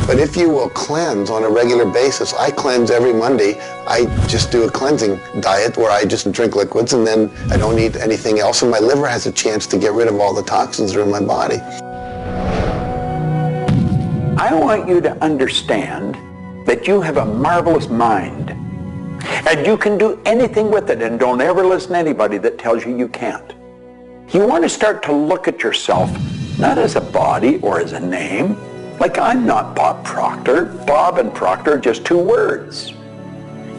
But if you will cleanse on a regular basis, I cleanse every Monday. I just do a cleansing diet where I just drink liquids and then I don't eat anything else, and my liver has a chance to get rid of all the toxins that are in my body. I want you to understand that you have a marvelous mind and you can do anything with it, and don't ever listen to anybody that tells you you can't. You want to start to look at yourself not as a body or as a name. Like, I'm not Bob Proctor. Bob and Proctor are just two words.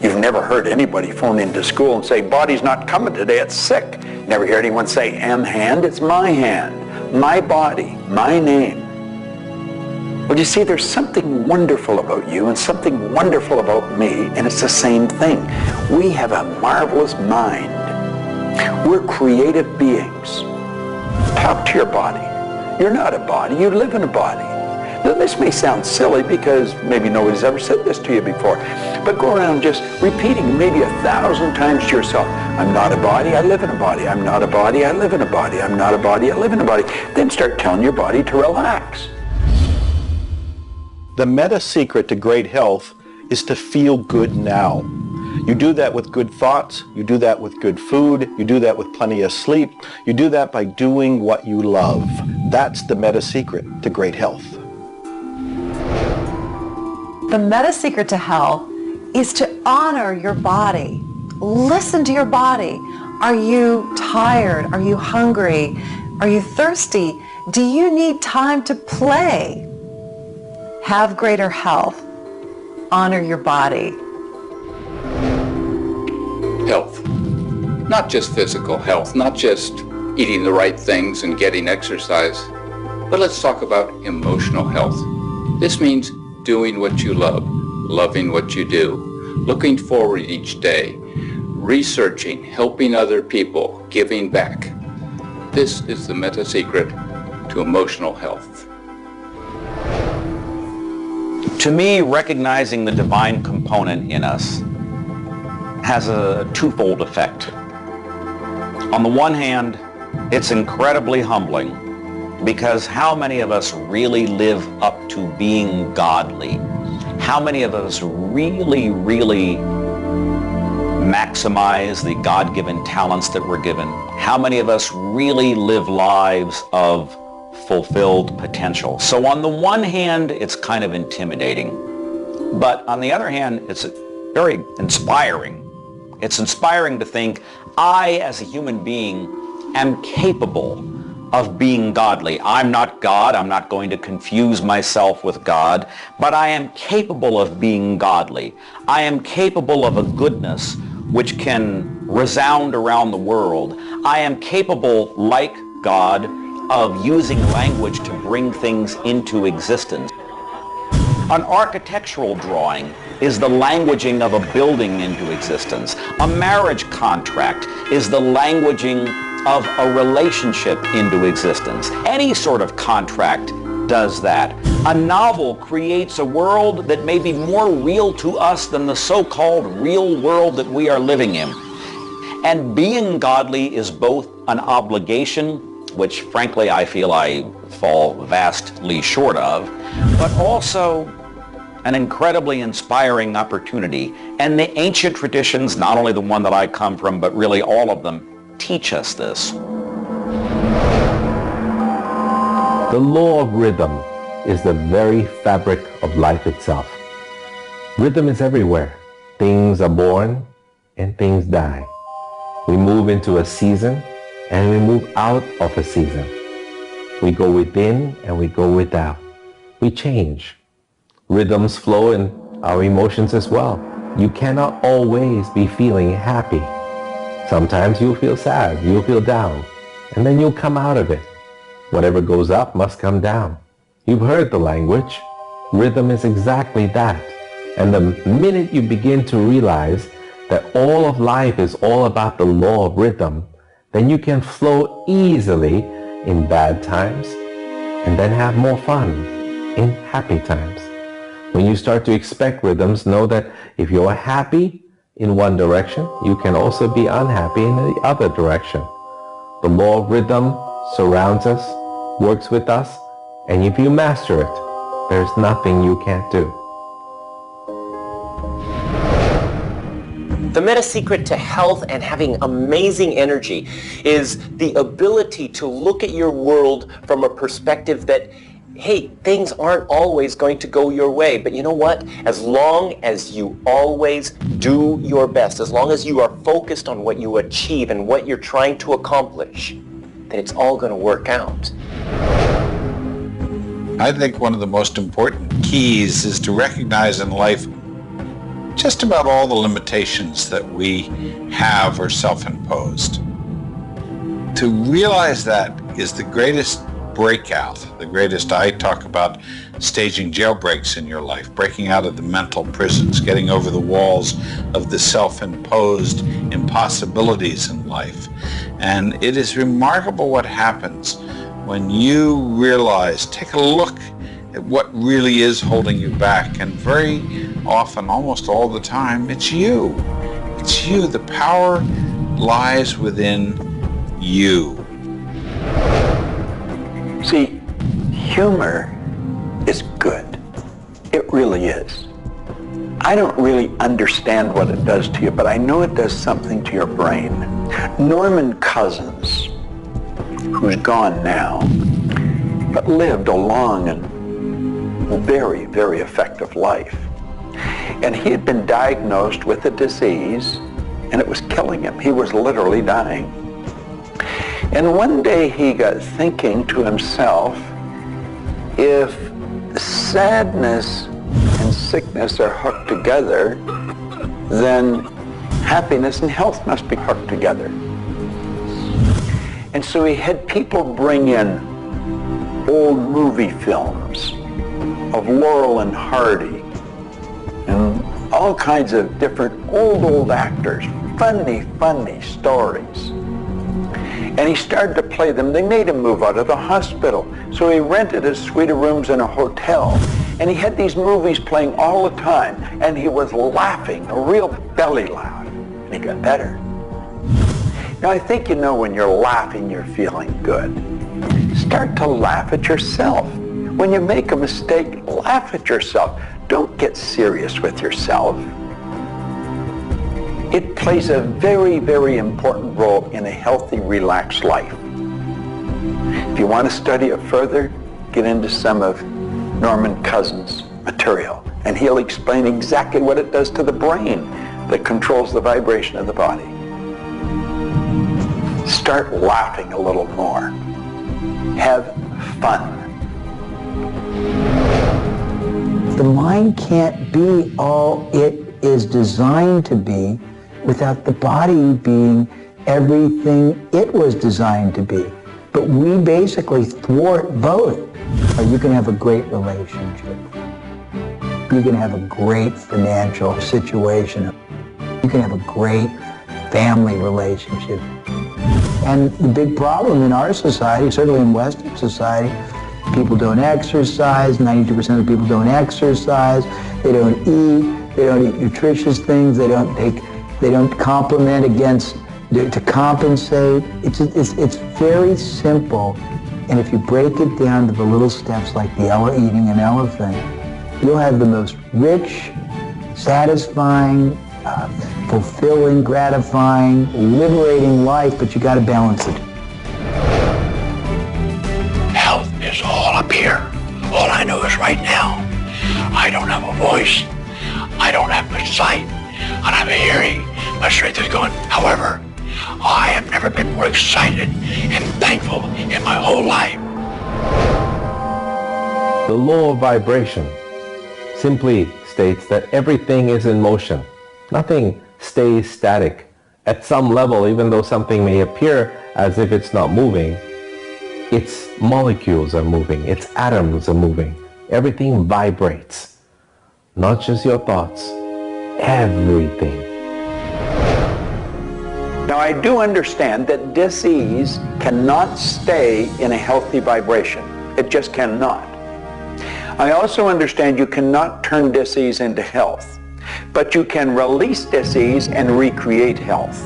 You've never heard anybody phone into school and say, body's not coming today, it's sick. Never hear anyone say, hand, it's my hand, my body, my name. Well, you see, there's something wonderful about you and something wonderful about me, and it's the same thing. We have a marvelous mind. We're creative beings. Talk to your body. You're not a body, you live in a body. Now, this may sound silly because maybe nobody's ever said this to you before, but go around just repeating maybe 1,000 times to yourself, I'm not a body, I live in a body. I'm not a body, I live in a body. I'm not a body, I live in a body. Then start telling your body to relax. The meta secret to great health is to feel good now. You do that with good thoughts, you do that with good food, you do that with plenty of sleep, you do that by doing what you love. That's the meta secret to great health. The meta secret to health is to honor your body. Listen to your body. Are you tired? Are you hungry? Are you thirsty? Do you need time to play? Have greater health. Honor your body. Health. Not just physical health, not just eating the right things and getting exercise, but let's talk about emotional health. This means doing what you love, loving what you do, looking forward each day, researching, helping other people, giving back. This is the meta secret to emotional health. To me, recognizing the divine component in us has a twofold effect. On the one hand, it's incredibly humbling, because how many of us really live up to being godly? How many of us really maximize the God-given talents that we're given? How many of us really live lives of fulfilled potential? So on the one hand, it's kind of intimidating. But on the other hand, it's very inspiring. It's inspiring to think, I, as a human being, am capable of being godly. I'm not God. I'm not going to confuse myself with God, but I am capable of being godly. I am capable of a goodness which can resound around the world. I am capable, like God, of using language to bring things into existence. An architectural drawing is the languaging of a building into existence. A marriage contract is the languaging of a relationship into existence. Any sort of contract does that. A novel creates a world that may be more real to us than the so-called real world that we are living in. And being godly is both an obligation, which frankly I feel I fall vastly short of, but also an incredibly inspiring opportunity. And the ancient traditions, not only the one that I come from, but really all of them, teach us this. The law of rhythm is the very fabric of life itself. Rhythm is everywhere. Things are born and things die. We move into a season and we move out of a season. We go within and we go without. We change. Rhythms flow in our emotions as well. You cannot always be feeling happy. Sometimes you'll feel sad, you'll feel down, and then you'll come out of it. Whatever goes up must come down. You've heard the language. Rhythm is exactly that. And the minute you begin to realize that all of life is all about the law of rhythm, then you can flow easily in bad times and then have more fun in happy times. When you start to expect rhythms, know that if you're happy in one direction, you can also be unhappy in the other direction. The law of rhythm surrounds us, works with us, and if you master it, There's nothing you can't do. The meta secret to health and having amazing energy is the ability to look at your world from a perspective that, hey, things aren't always going to go your way. But you know what? As long as you always do your best, as long as you are focused on what you achieve and what you're trying to accomplish, then it's all going to work out. I think one of the most important keys is to recognize in life just about all the limitations that we have are self-imposed. To realize that is the greatest breakout, the greatest. I talk about staging jailbreaks in your life, breaking out of the mental prisons, getting over the walls of the self-imposed impossibilities in life. And it is remarkable what happens when you realize, take a look at what really is holding you back. And very often, almost all the time, it's you. It's you. The power lies within you. See, humor is good. It really is. I don't really understand what it does to you, but I know it does something to your brain. Norman Cousins, who's gone now, but lived a long and very, very effective life. And he had been diagnosed with a disease, and it was killing him. He was literally dying. And one day he got thinking to himself, if sadness and sickness are hooked together, then happiness and health must be hooked together. And so he had people bring in old movie films of Laurel and Hardy and all kinds of different old actors, funny stories. And he started to play them. They made him move out of the hospital. So he rented a suite of rooms in a hotel. And he had these movies playing all the time. And he was laughing, a real belly laugh. And he got better. Now I think you know when you're laughing, you're feeling good. Start to laugh at yourself. When you make a mistake, laugh at yourself. Don't get serious with yourself. It plays a very, very important role in a healthy, relaxed life. If you want to study it further, get into some of Norman Cousins' material, and he'll explain exactly what it does to the brain that controls the vibration of the body. Start laughing a little more. Have fun. The mind can't be all it is designed to be without the body being everything it was designed to be. But we basically thwart both. Or you can have a great relationship. You can have a great financial situation. You can have a great family relationship. And the big problem in our society, certainly in Western society, people don't exercise, 92% of people don't exercise, they don't eat nutritious things, they don't complement to compensate. It's very simple, and if you break it down to the little steps like eating an elephant, you'll have the most rich, satisfying, fulfilling, gratifying, liberating life, but you got to balance it. Health is all up here. All I know is right now. I don't have a voice. I don't have much sight. I don't have a hearing. My strength is going. However, I have never been more excited and thankful in my whole life. The law of vibration simply states that everything is in motion. Nothing stays static. At some level, even though something may appear as if it's not moving, its molecules are moving, its atoms are moving. Everything vibrates. Not just your thoughts, everything. Now I do understand that disease cannot stay in a healthy vibration. It just cannot. I also understand you cannot turn disease into health, but you can release disease and recreate health.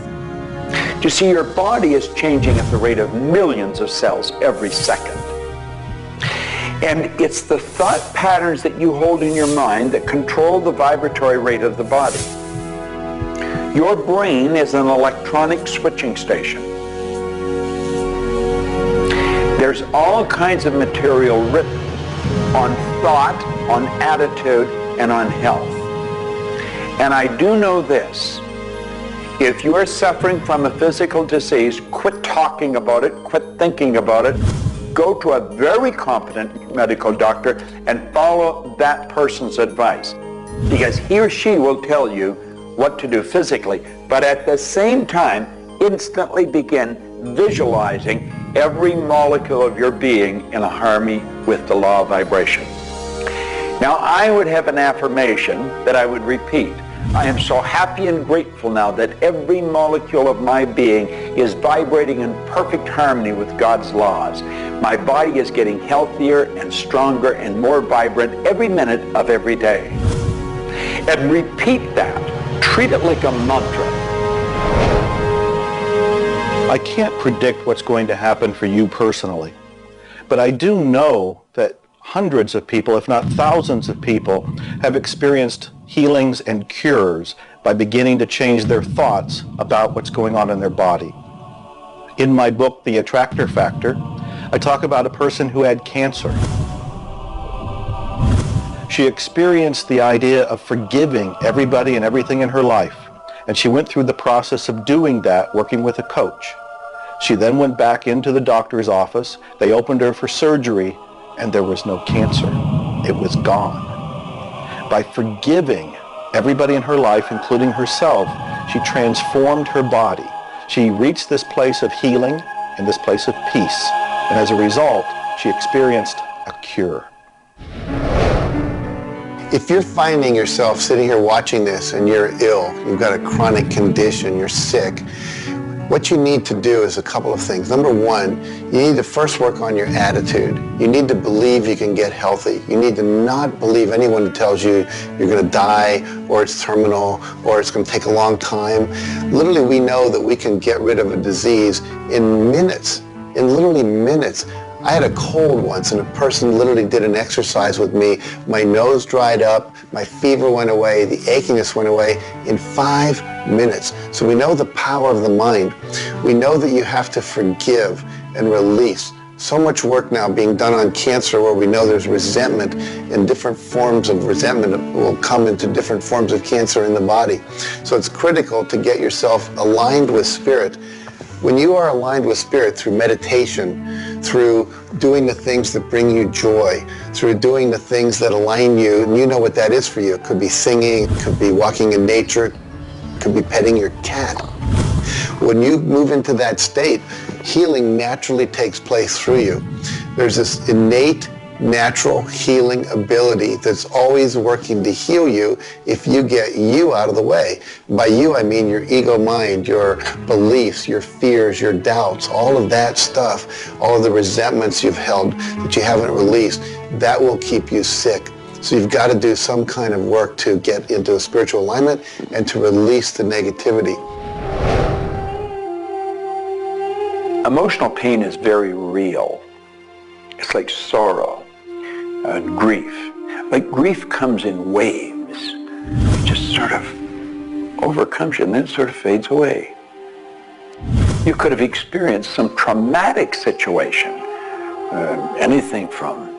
You see, your body is changing at the rate of millions of cells every second. And it's the thought patterns that you hold in your mind that control the vibratory rate of the body. Your brain is an electronic switching station. There's all kinds of material written on thought, on attitude, and on health. And I do know this. If you are suffering from a physical disease, quit talking about it, quit thinking about it. Go to a very competent medical doctor and follow that person's advice, because he or she will tell you what to do physically, but at the same time, instantly begin visualizing every molecule of your being in harmony with the law of vibration. Now, I would have an affirmation that I would repeat. I am so happy and grateful now that every molecule of my being is vibrating in perfect harmony with God's laws. My body is getting healthier and stronger and more vibrant every minute of every day. And repeat that. Treat it like a mantra. I can't predict what's going to happen for you personally, but I do know that hundreds of people, if not thousands of people, have experienced healings and cures by beginning to change their thoughts about what's going on in their body. In my book, The Attractor Factor, I talk about a person who had cancer. She experienced the idea of forgiving everybody and everything in her life, and she went through the process of doing that working with a coach. She then went back into the doctor's office. They opened her for surgery, and there was no cancer. It was gone. By forgiving everybody in her life, including herself, she transformed her body. She reached this place of healing and this place of peace. And as a result, she experienced a cure. If you're finding yourself sitting here watching this and you're ill, you've got a chronic condition, you're sick, what you need to do is a couple of things. Number one, you need to first work on your attitude. You need to believe you can get healthy. You need to not believe anyone who tells you you're going to die, or it's terminal, or it's going to take a long time. Literally, we know that we can get rid of a disease in minutes, in literally minutes. I had a cold once, and a person literally did an exercise with me. My nose dried up, my fever went away, the achiness went away in 5 minutes. So we know the power of the mind. We know that you have to forgive and release. So much work now being done on cancer, where we know there's resentment, and different forms of resentment will come into different forms of cancer in the body. So it's critical to get yourself aligned with spirit. When you are aligned with spirit through meditation, through doing the things that bring you joy, through doing the things that align you, and you know what that is for you. It could be singing, it could be walking in nature, it could be petting your cat. When you move into that state, healing naturally takes place through you. There's this innate, natural healing ability that's always working to heal you if you get you out of the way. By you, I mean your ego mind, your beliefs, your fears, your doubts, all of that stuff, all of the resentments you've held that you haven't released, that will keep you sick. So you've got to do some kind of work to get into a spiritual alignment and to release the negativity. Emotional pain is very real. It's like sorrow and grief. Like grief comes in waves. It just sort of overcomes you and then sort of fades away. You could have experienced some traumatic situation, anything from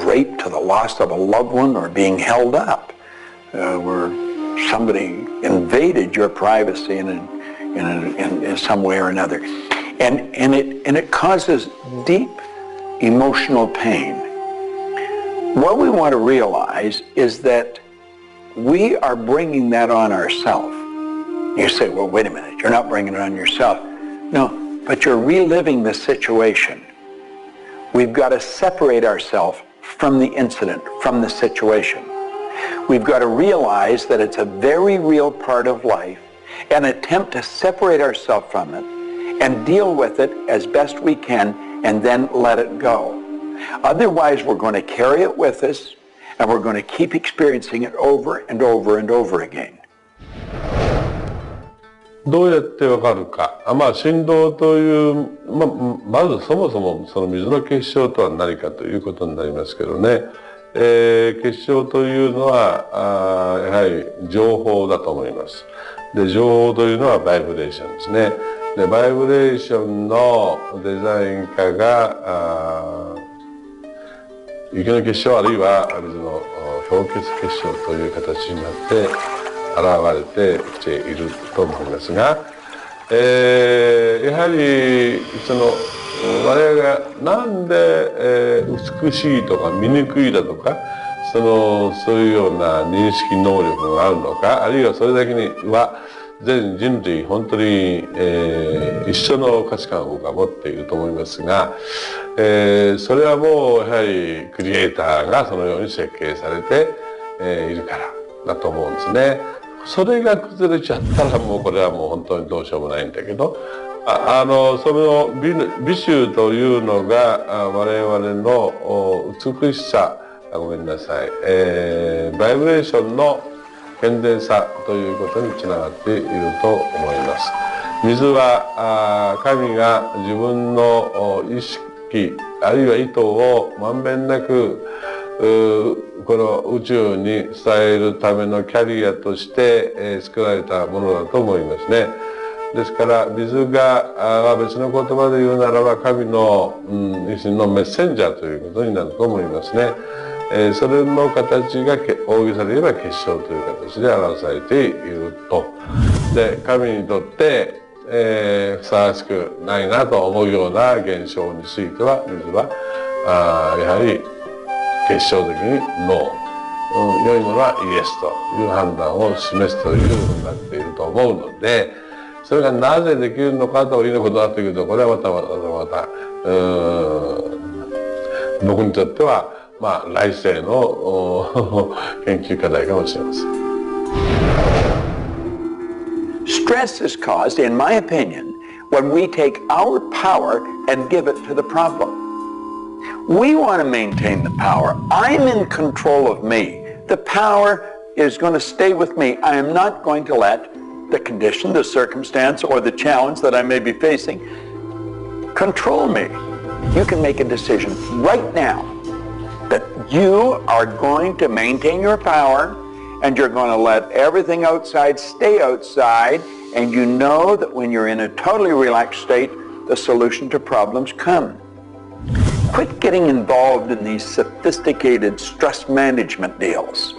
rape to the loss of a loved one, or being held up, where somebody invaded your privacy in some way or another. And it causes deep emotional pain. What we want to realize is that we are bringing that on ourselves. You say, well, wait a minute, you're not bringing it on yourself. No, but you're reliving the situation. We've got to separate ourselves from the incident, from the situation. We've got to realize that it's a very real part of life, and attempt to separate ourselves from it and deal with it as best we can, and then let it go. Otherwise, we're going to carry it with us, and we're going to keep experiencing it over and over and over again. どうやってわかるか。振動という、まずそもそもその水の結晶とは何かということになりますけどね。結晶というのはやはり情報だと思います。で、情報というのはバイブレーションですね。で、バイブレーションのデザイン家が雪の結晶あるいは水の氷結結晶という形になって現れてきていると思いますが、やはり我々がなんで、美しいとか醜いだとかそういうような認識能力があるのか、あるいはそれだけには全人類本当に、一緒の価値観を僕は持っていると思いますが、それはもうやはりクリエイターがそのように設計されて、いるからだと思うんですね。それが崩れちゃったらもうこれはもう本当にどうしようもないんだけど、その美醜というのが我々の美しさ、ごめんなさい、バイブレーションの健全さということにつながっていると思います。水は神が自分の意識あるいは意図をまんべんなくこの宇宙に伝えるためのキャリアとして作られたものだと思いますね。ですから水が別の言葉で言うならば神の、意思のメッセンジャーということになると思いますね。それの形が大げさで言えば結晶という形で表されていると。で、神にとって、ふさわしくないなと思うような現象については水はやはり結晶的にノー、良いものはイエスという判断を示すということになっていると思うので、それがなぜできるのかということになってくると、これはまた僕にとっては来世の研究課題かもしれません。Stress is caused, in my opinion, when we take our power and give it to the problem. We want to maintain the power. I'm in control of me. The power is going to stay with me. I am not going to let the condition, the circumstance, or the challenge that I may be facing control me. You can make a decision right now that you are going to maintain your power and you're going to let everything outside stay outside, and you know that when you're in a totally relaxed state, the solution to problems come. Quit getting involved in these sophisticated stress management deals.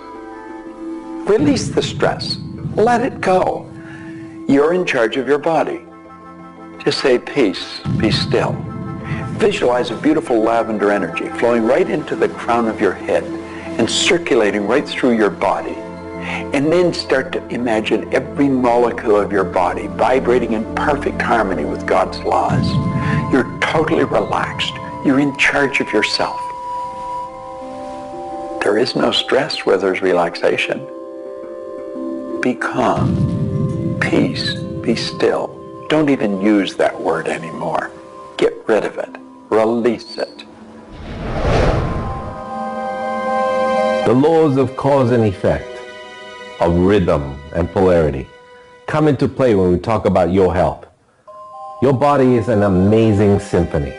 Release the stress. Let it go. You're in charge of your body. Just say, peace, be still. Visualize a beautiful lavender energy flowing right into the crown of your head and circulating right through your body. And then start to imagine every molecule of your body vibrating in perfect harmony with God's laws. You're totally relaxed. You're in charge of yourself. There is no stress where there's relaxation. Be calm. Peace. Be still. Don't even use that word anymore. Get rid of it. Release it. The laws of cause and effect, of rhythm and polarity, come into play when we talk about your health. Your body is an amazing symphony.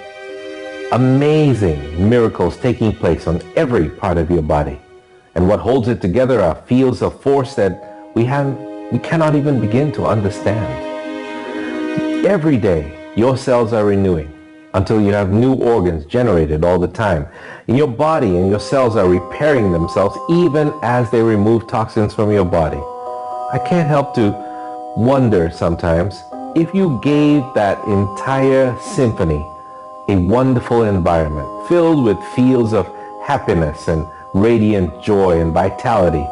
Amazing miracles taking place on every part of your body. And what holds it together are fields of force that we cannot even begin to understand. Every day, your cells are renewing until you have new organs generated all the time. And your body and your cells are repairing themselves even as they remove toxins from your body. I can't help to wonder sometimes if you gave that entire symphony a wonderful environment filled with fields of happiness and radiant joy and vitality,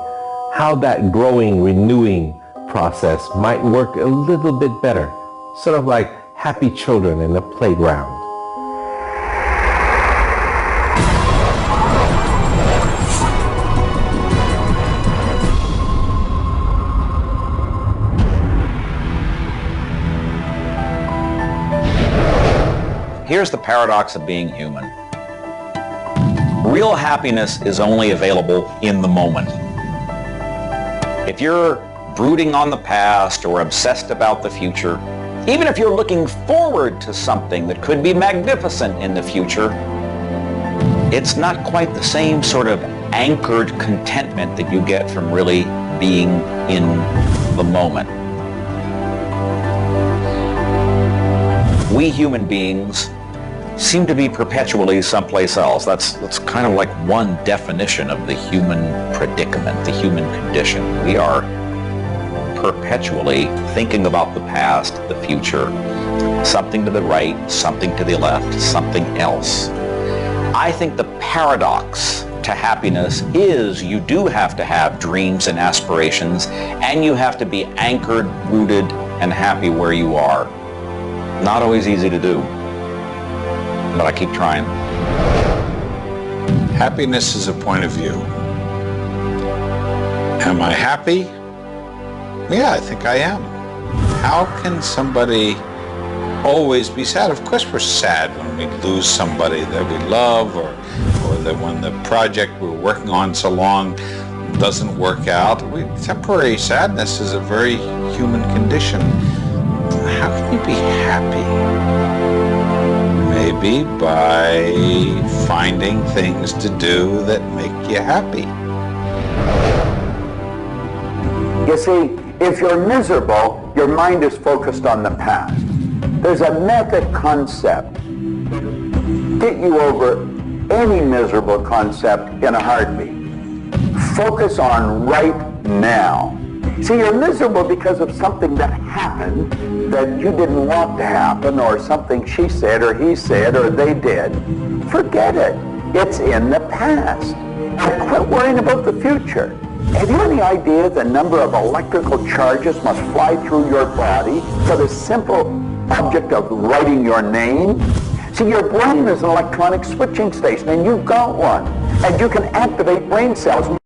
how that growing, renewing process might work a little bit better, sort of like happy children in a playground. Here's the paradox of being human. Real happiness is only available in the moment. If you're brooding on the past or obsessed about the future, even if you're looking forward to something that could be magnificent in the future, it's not quite the same sort of anchored contentment that you get from really being in the moment. We human beings seem to be perpetually someplace else. That's kind of like one definition of the human predicament, the human condition. We are perpetually thinking about the past, the future, something to the right, something to the left, something else. I think the paradox to happiness is you do have to have dreams and aspirations, and you have to be anchored, rooted, and happy where you are. Not always easy to do, but I keep trying. Happiness is a point of view. Am I happy? Yeah, I think I am. How can somebody always be sad? Of course we're sad when we lose somebody that we love, or that when the project we're working on so long doesn't work out. Temporary sadness is a very human condition. How can you be happy? Maybe by finding things to do that make you happy. You see, if you're miserable, your mind is focused on the past. There's a method concept. Get you over any miserable concept in a heartbeat. Focus on right now. See, you're miserable because of something that happened that you didn't want to happen, or something she said or he said or they did. Forget it. It's in the past. And quit worrying about the future. Have you any idea the number of electrical charges must fly through your body for the simple object of writing your name? See, your brain is an electronic switching station, and you've got one. And you can activate brain cells.